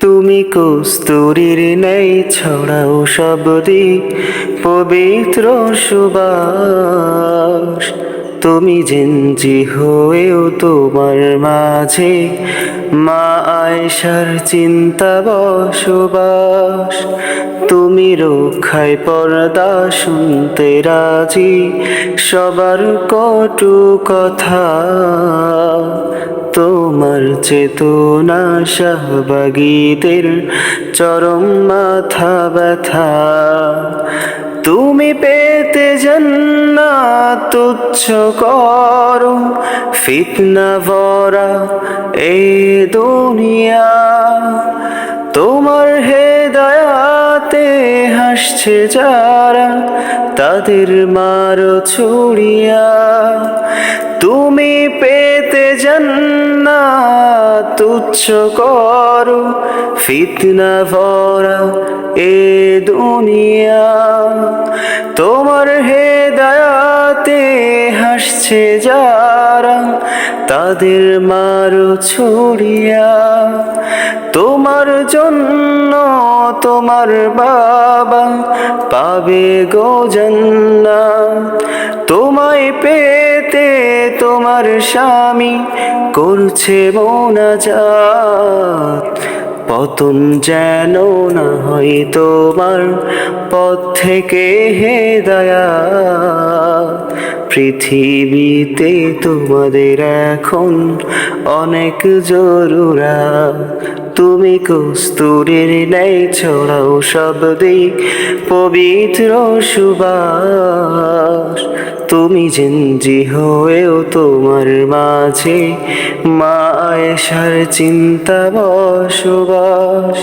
তুমি কস্তুরীর নেই ছড়াও শব্দিক পবিত্র সুবাস। তুমি জিনজি হয়েও তোমার মাঝে মা আয়েশার চিন্তা বসবাস। তুমি রক্ষায় পর্দা শুনতে রাজি সবার কটু কথা। তোমার চেতনা শাহবাগীদের চরম মাথা ব্যথা। তুমি পেতে জান্নাত তুচ্ছ করো ফিতনা ভরা এ দুনিয়া। তোমার হেদায়াতে হাসছে যারা তাদের মারো ছুড়িয়া। তুমি পেতে জান্নাত তুচ্ছ করো ফিতনা ভরা এ দুনিয়া। তোমার হেদায়াতে হাসছে যারা তাদের মারো ছুড়িয়া। তোমার জন্য তোমার বাবা পাবে গো জান্নাত। তোমায় পেতে তোমার স্বামী করছে মোনাজাত। পতন যেন না হয় তোমার পথ থেকে হেদায়াত। পৃথিবীতে তোমাদের এখন অনেক জরুরত। তুমি কস্তুরীর নেই ছড়াও শব্দিক পবিত্র সুবাস। তুমি জিনজি হয়েও তোমার মাঝে মা আয়েশার চিন্তা বসবাস।